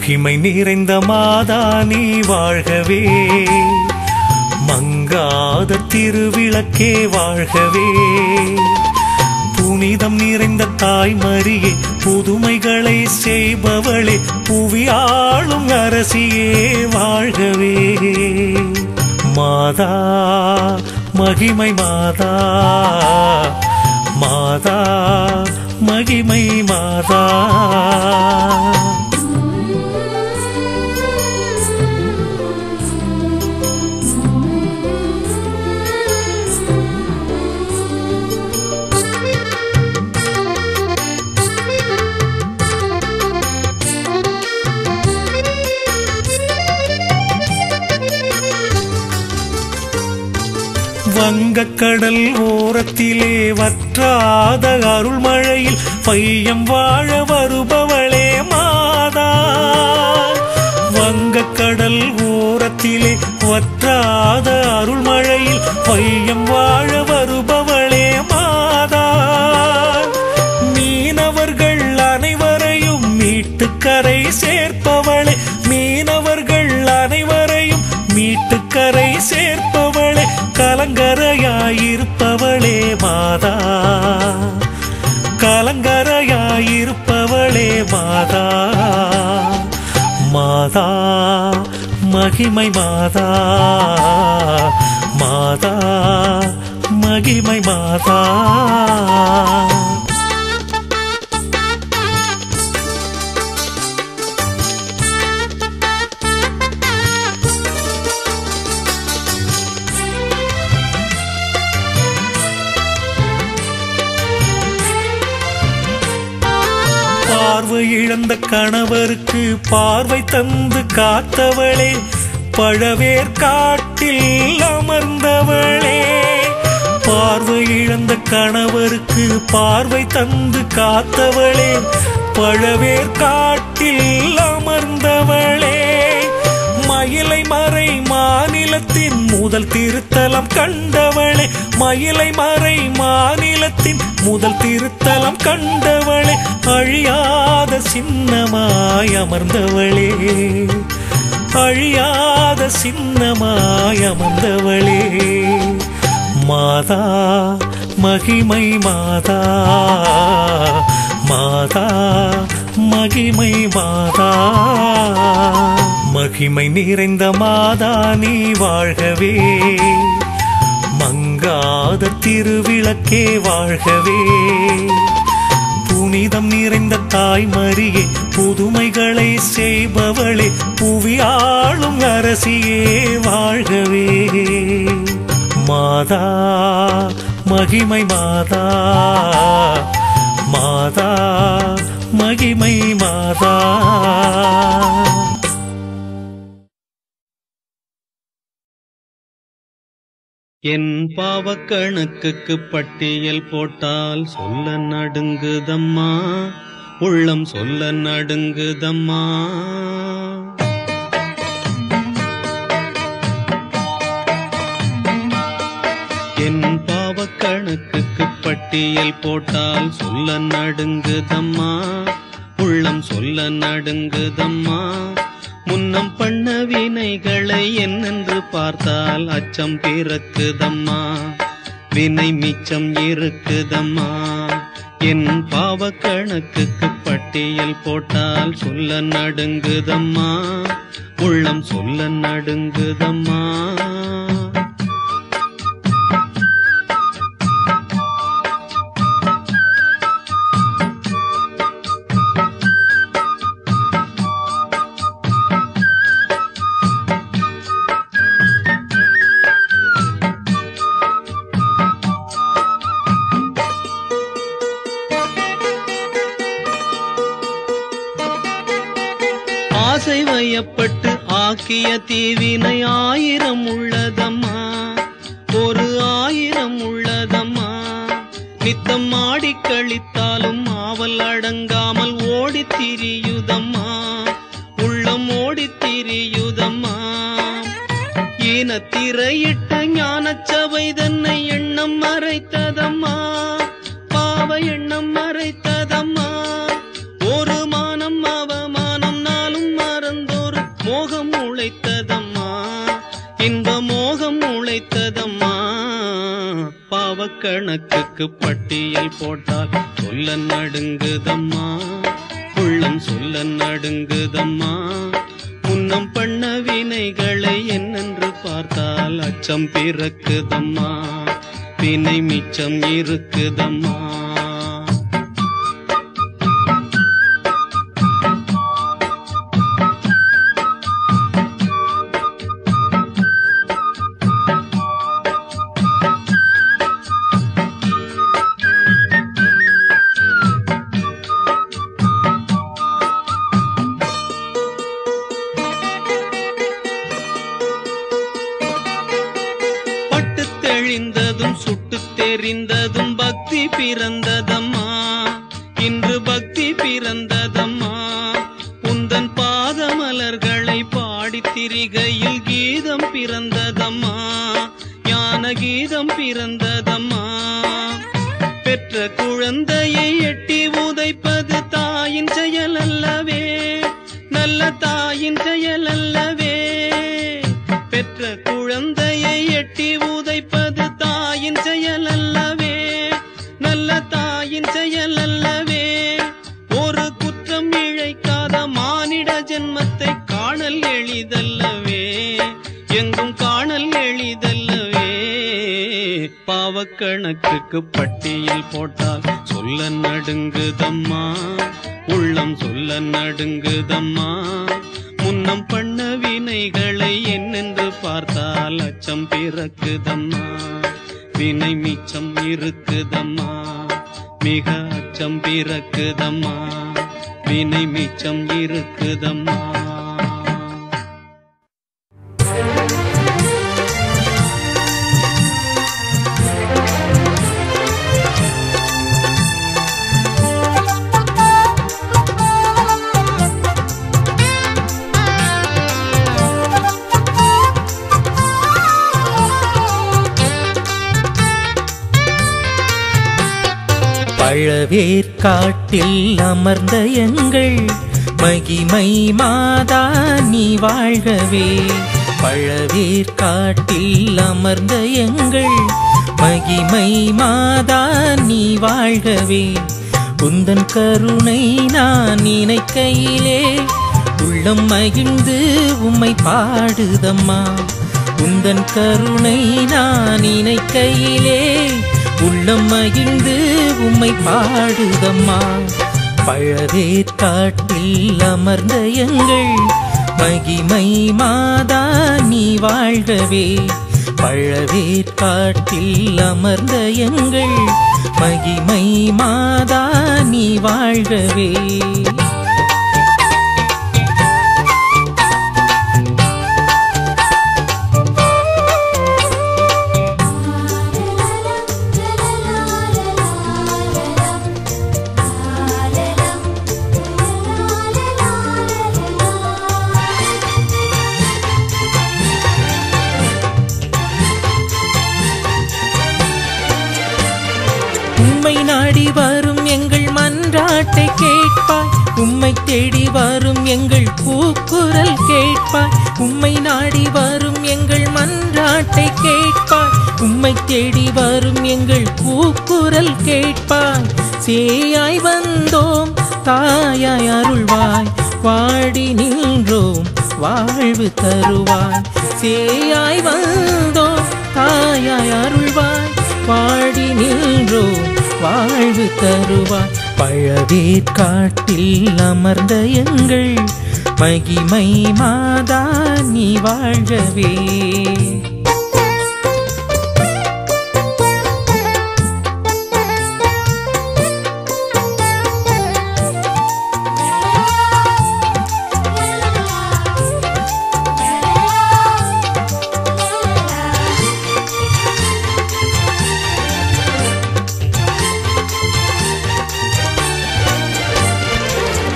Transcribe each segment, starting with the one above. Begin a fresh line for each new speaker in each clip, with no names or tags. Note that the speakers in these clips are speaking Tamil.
மகிமை நிறைந்த மாதா நீ வாழ்கவே, மங்காத திருவிளக்கே வாழ்கவே. புனிதம் நிறைந்த தாய் மரியே, புதுமைகளை செய்பவளே, புவியாளும் அரசியே வாழ்கவே. மாதா மகிமை மாதா, மாதா மகிமை மாதா. வங்கக்கடல் ஓரத்திலே வற்றாத அருள்மழையில் பையம் வாழ வருபவளே மாதா. வங்கக்கடல் ஓரத்திலே வற்றாத அருள்மழையில் பையம் வாழ வருபவளே மாதா. மீனவர்கள் அனைவரையும் மீட்டுக்கரை சேர்ப்பவளே, மீனவர்கள் அனைவரையும் மீட்டுக்கரை சேர்ப்பவளே, கலங்கரையாயிருப்பவளே மாதா, கலங்கரையாயிருப்பவளே மாதா. மாதா மகிமை மாதா, மாதா மகிமை மாதா. பார்வை இழந்த கணவருக்கு பார்வை தந்து காத்தவளே, பழவேற்காட்டில் அமர்ந்தவளே. பார்வை இழந்த கணவருக்கு பார்வை தந்து காத்தவளே, பழவேற்காட்டில் அமர்ந்தவளே. மயிலை மறை மாநிலத்தின் முதல் திருத்தலம் கண்டவளே, மயிலை மறை மாநிலத்தின் முதல் திருத்தலம் கண்டவளே, அழியாத சின்னமாய் அமர்ந்தவளே, அழியாத சின்னமாய் அமர்ந்தவளே. மாதா மகிமை மாதா, மாதா மகிமை மாதா. மகிமை நிறைந்த மாதா நீ வாழ்கவே, மங்காத திருவிளக்கே வாழ்கவே. புனிதம் நிறைந்த தாய் மரியே, புதுமைகளை செய்பவளே, புவியாளும் அரசியே வாழ்கவே. மாதா மகிமை மாதா, மாதா மகிமை மாதா.
என் பாவக்கணக்குக்கு பட்டியல் போட்டால் சொல்ல நடுங்குதம்மா, உள்ளம் சொல்ல நடுங்குதம்மா. என் பாவக்கணக்குக்கு பட்டியல் போட்டால் சொல்ல நடுங்குதம்மா, உள்ளம் சொல்ல நடுங்குதம்மா. முன்னம் பண்ண வினைகளை என்னென்று பார்த்தால் அச்சம் பிறக்குதம்மா, வினை மிச்சம் இருக்குதம்மா. என் பாவக்கணக்குக்கு பட்டியல் போட்டால் சொல்ல நடுங்குதம்மா, உள்ளம் சொல்ல நடுங்குதம்மா. ஆசை வயப்பட்டு ஆக்கிய தீவினை 1000 உள்ளதம்மா, ஒரு 1000 உள்ளதம்மா. நித்தம் ஆடி கழித்தாலும் ஆவல் அடங்காமல் ஓடி திரியுதம்மா, உள்ளம் ஓடி திரியுதம்மா. ஈனத்திரையிட்ட ஞானச்சபை தன்னை எண்ணம் மறைத்ததம்மா, பாவ எண்ணம் மறைத்ததம்மா. ஒரு மானம் அவமானம் நாளும் மற உழைத்ததம்மா, இன்ப மோகம் உழைத்ததம்மா. பாவக்கணக்குக்கு பட்டியல் போட்டால் சொல்ல நடுங்குதம்மா, உள்ளம் சொல்ல நடுங்குதம்மா. முன்னம் பண்ண வினைகளை என்னென்று பார்த்தால் அச்சம் பிறக்குதம்மா, வினை மிச்சம் இருக்குதம்மா. தெளிந்ததும் சுட்டு தெரிந்ததும் பக்தி பிறந்ததம்மா, இன்று பக்தி பிறந்ததம்மா. உந்தன் பாதமலர்களை பாடி திரிகையில் கீதம் பிறந்ததம்மா, ஞான கீதம் பிறந்ததம்மா. பெற்ற குழந்தையை எட்டி உதைப்பது தாயின் செயல் அல்லவே, நல்ல தாயின் செயல் அல்லவே. பெற்ற குழந்தையை எட்டி உதைப்பது தாயின் செயல் அல்லவே, நல்ல தாயின் செயல் அல்லவே. ஒரு குற்றம் இழைக்காத மானிட ஜென்மத்தை காணல் எளிதல்லவே, எங்கும் காணல் எளிதல்லவே. பாவக்கணக்குக்கு பட்டியல் போட்டால் சொல்ல நடுங்குதம்மா, உள்ளம் சொல்ல நடுங்குதம்மா. முன்னம் பண்ண வினைகளை என்னென்று பார்த்தால் அச்சம் பிறக்குதம்மா, வினை மிச்சம் இருக்குதம்மா. மிக அச்சம் பிறக்குதம்மா, வினை மிச்சம் இருக்குதம்மா.
பழவேற்காட்டில் அமர்ந்த எங்கள் மகிமை மாதா நீ வாழ்கவே. பழவேற்காட்டில் அமர்ந்த எங்கள் மகிமை மாதா நீ வாழ்கவே. உந்தன் கருணை நான் நினைக்கையிலே உள்ளம் மகிழ்ந்து உம்மை பாடுதம்மா. உந்தன் கருணை நான் நினைக்கையிலே உள்ளம் மகிழ்ந்து உம்மை பாடுதம்மா. பழவேற்காட்டில் அமர்ந்த எங்கள் மகிமை மாதா நீ வாழ்கவே. பழவேற்காட்டில் அமர்ந்த எங்கள் மகிமை மாதா நீ வாழ்கவே. உம்மை நாடி வரும் எங்கள் மன்றாட்டை கேட்பாய், உம்மை தேடி வரும் எங்கள் கூக்குரல் கேட்பாய். உம்மை நாடி வரும் எங்கள் மன்றாட்டை கேட்பாய், உம்மை தேடி வரும் எங்கள் கூக்குரல் கேட்பாய். சேயாய் வந்தோம் தாயாய் அருள்வாய், வாடி நின்றோம் வாழ்வு தருவாய். சேயாய் வந்தோம் தாயாய் அருள்வாய், பாடி நின்றோம் வாழ்வு தருவாய். பழவேற்காட்டில் அமர்ந்த எங்கள் மகிமை மாதா நீ வாழ்கவே.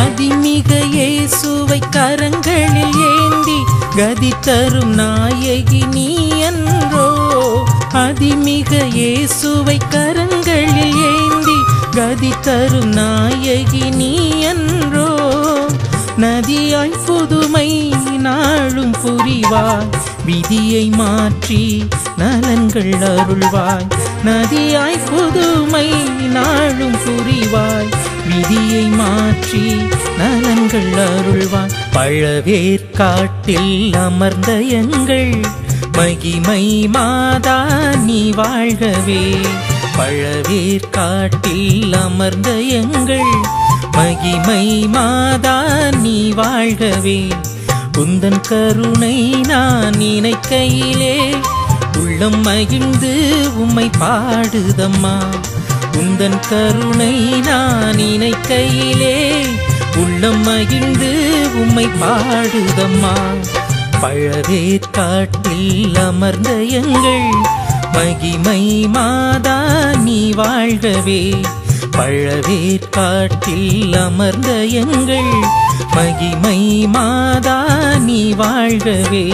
அதிமிக இயேசுவை கரங்களில் ஏந்தி கதி தரும் நாயகி நீ என்றோ. அதிமிக இயேசுவை கரங்களில் ஏந்தி கதி தரும் நாயகி நீ என்றோ. நதியாய் புதுமை நாளும் புரிவாய் விதியை மாற்றி நலன்கள் அருள்வாய் நதியாய் புதுமை நாளும் புரிவாய் விதியை மாற்றி நலன்கள் அருள்வாய் பழவேற்காட்டில் அமர்ந்த எங்கள் மகிமை மாதா நீ வாழ்கவே பழவேற்காட்டில் அமர்ந்த எங்கள் மகிமை மாதா நீ வாழ்கவே உந்தன் கருணை நான் நினைக்கையிலே உள்ளம் மகிழ்ந்து உம்மை பாடுதம்மா உந்தன் கருணை நான் நினைக்கையிலே உள்ளம் மகிழ்ந்து உம்மை பாடுதம்மா பழவேற்காட்டில் அமர்ந்த எங்கள் மகிமை மாதா நீ வாழ்கவே பழவேற்காட்டில் அமர்ந்த எங்கள் மகிமை மாதா நீ வாழ்கவே